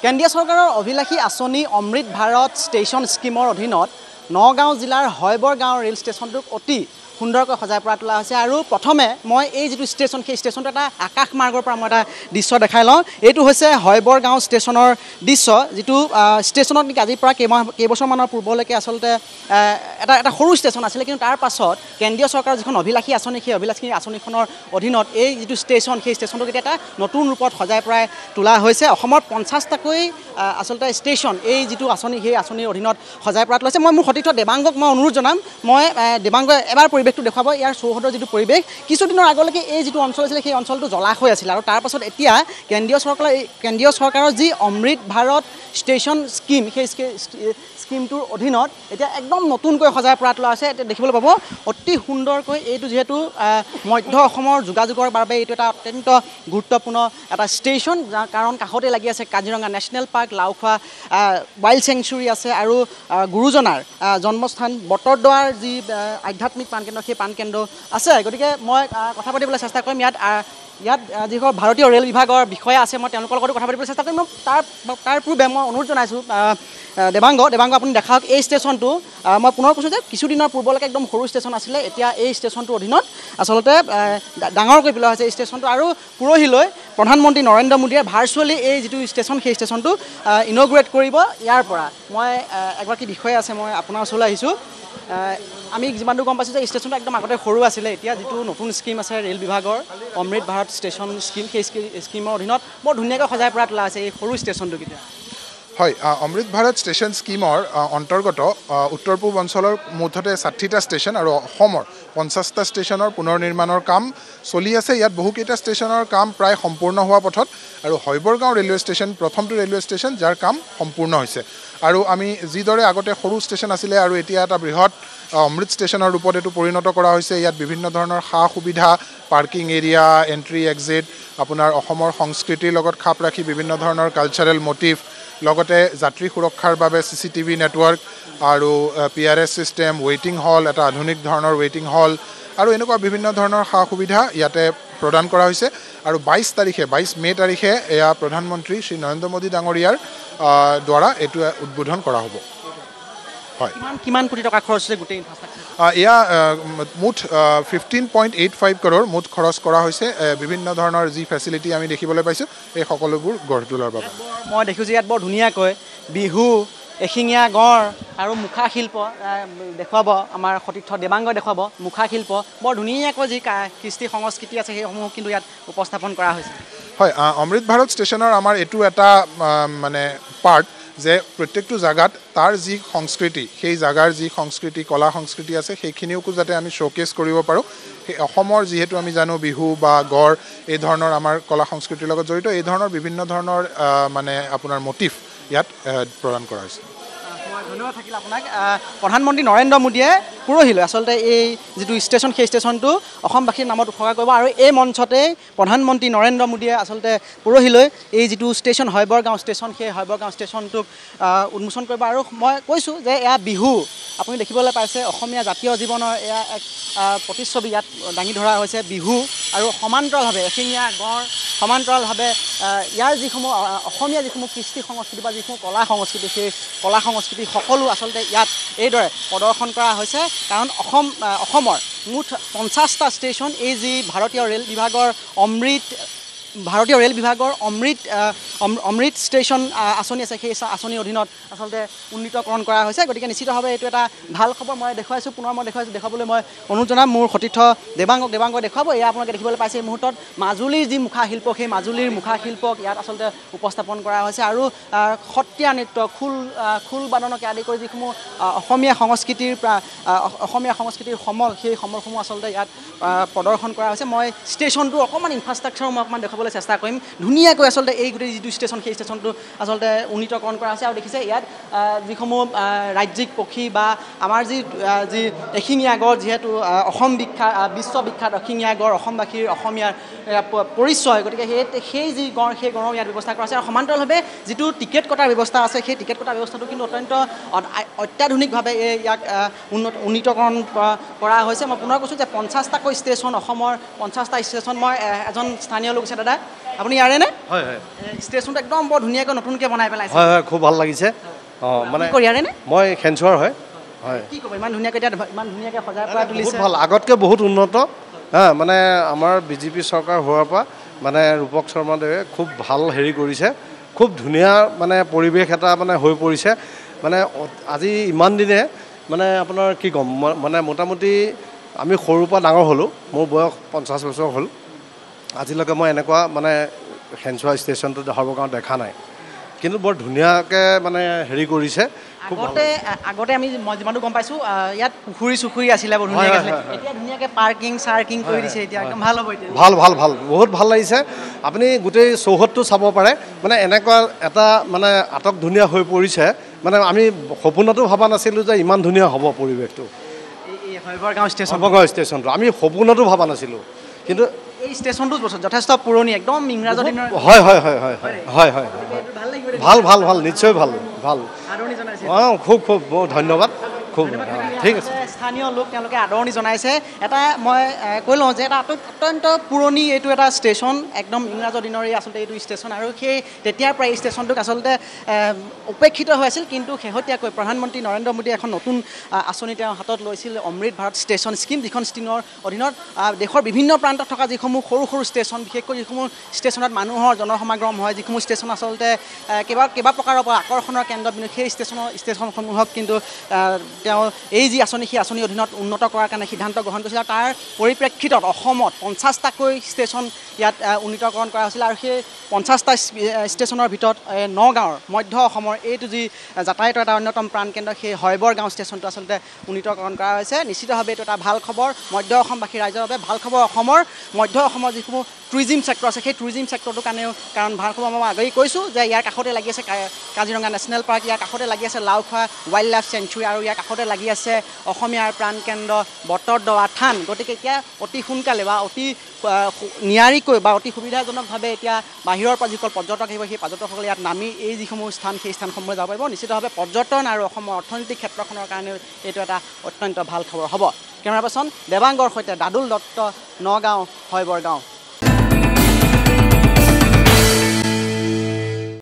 কেন্দ্ৰীয় চৰকাৰৰ অভিলাষী আঁচনি অমৃত ভাৰত ষ্টেচন স্কিমৰ অধীনত নগাঁও জিলাৰ হয়বৰ গাঁও ৰেল ষ্টেচনটোক অতি সুন্দৰকৈ সজাই পৰা তোলা হৈছে আৰু প্ৰথমে মই এই যিটো ষ্টেচন সেই ষ্টেচনটো এটা আকাশ মাৰ্গৰ পৰা মই এটা দৃশ্য দেখাই লওঁ। এইটো হৈছে হয়বৰ গাঁও ষ্টেচনৰ দৃশ্য, যিটো ষ্টেচনত নেকি আজিৰ পৰা কেইবছৰমানৰ পূৰ্বলৈকে আচলতে এটা সৰু ষ্টেচন আছিলে, কিন্তু তাৰ পাছত কেন্দ্ৰীয় চৰকাৰৰ যিখন অভিলাষী আঁচনি সেই অভিলাষী আঁচনিখনৰ অধীনত এই যিটো ষ্টেচন সেই ষ্টেচনটোক এতিয়া এটা নতুন ৰূপত সজাই পৰাই তোলা হৈছে। অসমত 50টাকৈ আচলতে ষ্টেচন এই যিটো আঁচনি সেই আঁচনিৰ অধীনত সজাই পৰা তোলা হৈছে। মই মোৰ সতীৰ্থ দেৱাংগক মই অনুৰোধ জনাম, মই দেৱাংগই এবাৰ পৰিৱেশটো দেখুৱাব। ইয়াৰ চৌহদৰ যিটো পৰিৱেশ, কিছুদিনৰ আগলৈকে এই যিটো অঞ্চল আছিলে সেই অঞ্চলটো জলাশয় আছিলে আৰু তাৰ পাছত এতিয়া কেন্দ্ৰীয় চৰকাৰৰ যি অমৃত ভাৰত ষ্টেচন স্কিম সেই স্কিমটোৰ অধীনত এতিয়া একদম নতুনকৈ সজাই পৰা তোলা হৈছে। এতিয়া দেখিবলৈ পাব অতি সুন্দৰকৈ। এইটো যিহেতু মধ্য অসমৰ যোগাযোগৰ বাবে এইটো এটা অত্যন্ত গুৰুত্বপূৰ্ণ এটা ষ্টেচন, কাৰণ কাষতে লাগি আছে Kaziranga national park, Laokhowa wild sanctuary আছে আৰু গুৰুজনাৰ জন্মস্থান বটদ্ৰৱাৰ যি আধ্যাত্মিক প্ৰাণকেন্দ্ৰ সেই প্ৰাণকেন্দ্ৰ আছে। গতিকে মই কথা পাতিবলৈ চেষ্টা কৰিম। ইয়াত যিসকল ভাৰতীয় ৰেল বিভাগৰ বিষয়া আছে মই তেওঁলোকৰ লগতো কথা পাতিবলৈ চেষ্টা কৰিম। তাৰ পূৰ্বে মই অনুৰোধ জনাইছোঁ দেৱাংগ আপুনি দেখাওক এই ষ্টেচনটো। মই পুনৰ কৈছোঁ যে কিছুদিনৰ পূৰ্বলৈকে একদম সৰু ষ্টেচন আছিলে, এতিয়া এই ষ্টেচনটোৰ অধীনত আচলতে ডাঙৰকৈ পেলোৱা হৈছে এই ষ্টেচনটো। আৰু পৰহিলৈ প্ৰধানমন্ত্ৰী নৰেন্দ্ৰ মোদীয়ে ভাৰ্চুৱেলি এই যিটো ষ্টেচন সেই ষ্টেচনটো ইনগ্ৰেট কৰিব। ইয়াৰ পৰা মই এগৰাকী বিষয়া আছে, মই আপোনাৰ ওচৰলৈ আহিছোঁ। আমি যিমানটো গম পাইছোঁ যে ষ্টেচনটো একদম আগতে সৰু আছিলে, এতিয়া যিটো নতুন স্কিম আছে ৰেল বিভাগৰ অমৃত ভাৰত ষ্টেচন স্কিম সেই স্কিমৰ অধীনত বৰ ধুনীয়াকৈ সজাই পৰা তোলা হৈছে এই সৰু ষ্টেচনটো। কেতিয়া হয়, অমৃত ভাৰত ষ্টেচন স্কিমৰ অন্তৰ্গত উত্তৰ পূব অঞ্চলৰ মুঠতে 60টা ষ্টেচন আৰু অসমৰ 50টা ষ্টেচনৰ পুনৰ নিৰ্মাণৰ কাম চলি আছে। ইয়াত বহুকেইটা ষ্টেচনৰ কাম প্ৰায় সম্পূৰ্ণ হোৱা পথত আৰু হয়বৰগাঁও ৰেলৱে ষ্টেচন প্ৰথমটো ৰেলৱে ষ্টেচন যাৰ কাম সম্পূৰ্ণ হৈছে। আৰু আমি যিদৰে আগতে সৰু ষ্টেচন আছিলে আৰু এতিয়া এটা বৃহৎ অমৃত ষ্টেচনৰ ৰূপত এইটো পৰিণত কৰা হৈছে। ইয়াত বিভিন্ন ধৰণৰ সা সুবিধা, পাৰ্কিং এৰিয়া, এণ্ট্ৰি এক্সিট, আপোনাৰ অসমৰ সংস্কৃতিৰ লগত খাপ ৰাখি বিভিন্ন ধৰণৰ কালচাৰেল মটিভ, লগতে যাত্ৰী সুৰক্ষাৰ বাবে CCTV নেটৱৰ্ক আৰু PRS ছিষ্টেম, ৱেইটিং হল, এটা আধুনিক ধৰণৰ ৱেইটিং হল আৰু এনেকুৱা বিভিন্ন ধৰণৰ সা সুবিধা ইয়াতে প্ৰদান কৰা হৈছে। আৰু 22 মে' তাৰিখে এয়া প্ৰধানমন্ত্ৰী শ্ৰী নৰেন্দ্ৰ মোদী ডাঙৰীয়াৰ দ্বাৰা এইটো উদ্বোধন কৰা হ'ব। হয়, কিমান কোটি টকা খৰচ হৈছে গোটেই ইনফ্ৰাষ্ট্ৰাকচাৰ? এয়া মুঠ 15.85 কৰোৰ মুঠ খৰচ কৰা হৈছে বিভিন্ন ধৰণৰ যি ফেচিলিটি আমি দেখিবলৈ পাইছোঁ এই সকলোবোৰ গঢ় তোলাৰ বাবে। মই দেখিছোঁ ইয়াত বৰ ধুনীয়াকৈ বিহু, এশিঙীয়া গঁড় আৰু মুখা শিল্প দেখুৱাব আমাৰ সতীৰ্থ দেৱাংগই দেখুৱাব। মুখা শিল্প বৰ ধুনীয়াকৈ যি কৃষ্টি সংস্কৃতি আছে সেইসমূহ কিন্তু ইয়াত উপস্থাপন কৰা হৈছে। হয়, অমৃত ভাৰত ষ্টেচনৰ আমাৰ এইটো এটা মানে পাৰ্ট যে প্ৰত্যেকটো জাগাত তাৰ যি সংস্কৃতি, সেই জাগাৰ যি সংস্কৃতি কলা সংস্কৃতি আছে সেইখিনিকো যাতে আমি শ্ব'কেছ কৰিব পাৰোঁ। সেই অসমৰ যিহেতু আমি জানো বিহু বা গড় এই ধৰণৰ আমাৰ কলা সংস্কৃতিৰ লগত জড়িত এই ধৰণৰ বিভিন্ন ধৰণৰ মানে আপোনাৰ মটিভ ইয়াত প্ৰদান কৰা হৈছে। ধন্যবাদ থাকিল আপোনাক। প্ৰধানমন্ত্ৰী নৰেন্দ্ৰ মোদীয়ে পৰহিলৈ আচলতে এই যিটো ষ্টেচন সেই ষ্টেচনটো অসমবাসীৰ নামত উৎসৰ্গা কৰিব আৰু এই মঞ্চতে প্ৰধানমন্ত্ৰী নৰেন্দ্ৰ মোদীয়ে আচলতে পৰহিলৈ এই যিটো ষ্টেচন হয়বৰগাঁও ষ্টেচন সেই হয়বৰগাঁও ষ্টেচনটোক উন্মোচন কৰিব। আৰু মই কৈছোঁ যে এয়া বিহু আপুনি দেখিবলৈ পাইছে, অসমীয়া জাতীয় জীৱনৰ এয়া এক প্ৰতিচ্ছবি ইয়াত দাঙি ধৰা হৈছে। বিহু আৰু সমান্তৰালভাৱে এশিঙীয়া গঁড়, সমান্তৰালভাৱে ইয়াৰ যিসমূহ অসমীয়া যিসমূহ কৃষ্টি সংস্কৃতি বা যিসমূহ কলা সংস্কৃতি সেই কলা সংস্কৃতি সকলো আচলতে ইয়াত এইদৰে প্ৰদৰ্শন কৰা হৈছে। কাৰণ অসমৰ মুঠ 50টা ষ্টেচন এই যি ভাৰতীয় ৰেল বিভাগৰ অমৃত ষ্টেচন আঁচনি আছে সেই আঁচনিৰ অধীনত আচলতে উন্নীতকৰণ কৰা হৈছে। গতিকে নিশ্চিতভাৱে এইটো এটা ভাল খবৰ। মই দেখুৱাবলৈ মই অনুৰোধ জনাম মোৰ সতীৰ্থ দেৱাংগই দেখুৱাব। এয়া আপোনালোকে দেখিবলৈ পাইছে এই মুহূৰ্তত মাজুলীৰ যি মুখা শিল্প সেই মাজুলীৰ মুখা শিল্পক ইয়াত আচলতে উপস্থাপন কৰা হৈছে আৰু সত্ৰীয়া নৃত্য, খোল বাদনকে আদি কৰি যিসমূহ অসমীয়া সংস্কৃতিৰ সমল সেই সমলসমূহ আচলতে ইয়াত প্ৰদৰ্শন কৰা হৈছে। মই ষ্টেচনটোৰ অকণমান ইনফ্ৰাষ্ট্ৰাকচাৰ মই অকণমান দেখাবলৈ চেষ্টা কৰিম। ধুনীয়াকৈ আচলতে এই গোটেই যিটো ষ্টেচন সেই ষ্টেচনটো আচলতে উন্নীতকৰণ কৰা হৈছে। আৰু দেখিছে ইয়াত যিসমূহ ৰাজ্যিক পক্ষী বা আমাৰ যি এশিঙীয়া গড়, যিহেতু বিশ্ববিখ্যাত এশিঙীয়া গড় অসমবাসীৰ অসমীয়াৰ পৰিচয়, গতিকে সেই যি গড় সেই গড়ৰ ইয়াত ব্যৱস্থা কৰা হৈছে। আৰু সমান্তৰালভাৱে যিটো টিকেট কটাৰ ব্যৱস্থা আছে সেই টিকেট কটাৰ ব্যৱস্থাটো কিন্তু অত্যাধুনিকভাৱে ইয়াক উন্নীতকৰণ কৰা হৈছে। মই পুনৰ কৈছোঁ যে 50টাকৈ ষ্টেচন, অসমৰ 50টা ষ্টেচন। মই এজন স্থানীয় লোক আছে, দাদা আপুনি ইয়াৰে নে? হয় হয় ষ্টেচনটো একদম বৰ ধুনীয়াকৈ নতুনকৈ বনাই পেলাইছে হয় হয় খুব ভাল লাগিছে মানে কৰিয়াৰে নে মই খেনচুৱাৰ হয় হয় কি ক'ব ইমান ধুনীয়াকৈ এতিয়া ইমান ধুনীয়াকৈ সজাই পৰাই বহুত তুলিছে ভাল আগতকৈ বহুত উন্নত মানে আমাৰ বিজেপি চৰকাৰ হোৱাৰ পৰা মানে ৰূপক শৰ্মাদেৱে খুব ভাল হেৰি কৰিছে খুব ধুনীয়া মানে পৰিৱেশ এটা মানে হৈ পৰিছে মানে আজি ইমান দিনে মানে আপোনাৰ কি ক'ম মানে মোটামুটি আমি সৰুৰ পৰা ডাঙৰ হ'লোঁ মোৰ বয়স 50 বছৰ হ'ল আজিলৈকে মই এনেকুৱা মানে খেনচুৱা ষ্টেচনটো সৰ্বগাঁৱত দেখা নাই কিন্তু বৰ ধুনীয়াকৈ মানে হেৰি কৰিছে আগতে আমি মই যিমানটো গম পাইছোঁ ইয়াত পুখুৰী আছিলে বৰ ধুনীয়াকৈ আছিলে এতিয়া ধুনীয়াকৈ পাৰ্কিং কৰি দিছে এতিয়া একদম ভাল হ'ব এতিয়া ভাল বহুত ভাল লাগিছে আপুনি গোটেই চৌহদটো চাব পাৰে মানে এনেকুৱা এটা মানে আটক ধুনীয়া হৈ পৰিছে মানে আমি সপোনতো ভবা নাছিলোঁ যে ইমান ধুনীয়া হ'ব পৰিৱেশটো শৈবৰগাঁও ষ্টেচনটো আমি সপোনতো ভবা নাছিলোঁ কিন্তু এই ষ্টেচনটো যথেষ্ট পুৰণি একদম ইংৰাজৰ দিনৰ হয় ভাল নিশ্চয় ভাল আদৰণি জনাইছে খুব ধন্যবাদ খুব ঠিক আছে স্থানীয় লোক তেওঁলোকে আদৰণি জনাইছে এটা মই কৈ লওঁ যে এটা অত্যন্ত পুৰণি এইটো এটা ষ্টেচন একদম ইংৰাজৰ দিনৰে আচলতে এইটো ষ্টেচন আৰু সেই তেতিয়াৰ পৰা এই ষ্টেচনটোক আচলতে উপেক্ষিত হৈ আছিল কিন্তু শেহতীয়াকৈ প্ৰধানমন্ত্ৰী নৰেন্দ্ৰ মোদীয়ে এখন নতুন আঁচনি তেওঁ হাতত লৈছিল অমৃত ভাৰত ষ্টেচন স্কিম যিখন স্কিমৰ অধীনত দেশৰ বিভিন্ন প্ৰান্তত থকা যিসমূহ সৰু ষ্টেচন বিশেষকৈ যিসমূহ ষ্টেচনত মানুহৰ জনসমাগম হয় যিসমূহ ষ্টেচন আচলতে কেইবা প্ৰকাৰৰ পৰা আকৰ্ষণৰ কেন্দ্ৰবিন্দু সেই ষ্টেচনসমূহক কিন্তু তেওঁ এই যি আঁচনি সেই আঁচনিৰ অধীনত উন্নত কৰাৰ কাৰণে সিদ্ধান্ত গ্ৰহণ কৰিছিল আৰু তাৰ পৰিপ্ৰেক্ষিতত অসমত 50টাকৈ ষ্টেচন ইয়াত উন্নীতকৰণ কৰা হৈছিল আৰু সেই 50টা ষ্টেচনৰ ভিতৰত নগাঁৱৰ মধ্য অসমৰ এইটো যি যাতায়াতৰ এটা অন্যতম প্ৰাণকেন্দ্ৰ সেই শৈবৰগাঁও ষ্টেচনটো আচলতে উন্নীতকৰণ কৰা হৈছে নিশ্চিতভাৱে এইটো এটা ভাল খবৰ মধ্য অসমবাসী ৰাইজৰ বাবে ভাল খবৰ অসমৰ মধ্য অসমৰ যিসমূহ টুৰিজিম ছেক্টৰ আছে সেই টুৰিজিম ছেক্টৰটোৰ কাৰণেও কাৰণ ভাল খবৰ মই আগেয়ে কৈছোঁ যে ইয়াৰ কাষতে লাগি আছে কাজিৰঙা নেশ্যনেল পাৰ্ক ইয়াৰ কাষতে লাগি আছে লাওখোৱা ৱাইল্ড লাইফ চেঞ্চুৰী আৰু ইয়াৰ কাষতে লাগি আছে অসমীয়াৰ প্ৰাণকেন্দ্ৰ বটদ্ৰৱা থান গতিকে এতিয়া অতি সোনকালে বা অতি নিয়াৰিকৈ বা অতি সুবিধাজনকভাৱে এতিয়া বাহিৰৰ পৰা যিসকল পৰ্যটক আহিব সেই পৰ্যটকসকলে ইয়াত নামি এই যিসমূহ স্থান সেই স্থানসমূহলৈ যাব পাৰিব নিশ্চিতভাৱে পৰ্যটন আৰু অসমৰ অৰ্থনৈতিক ক্ষেত্ৰখনৰ কাৰণেও এইটো এটা অত্যন্ত ভাল খবৰ হ'ব কেমেৰা পাৰ্চন দেৱাংগৰ সৈতে দাদুল দত্ত নগাঁও শৈবৰগাঁও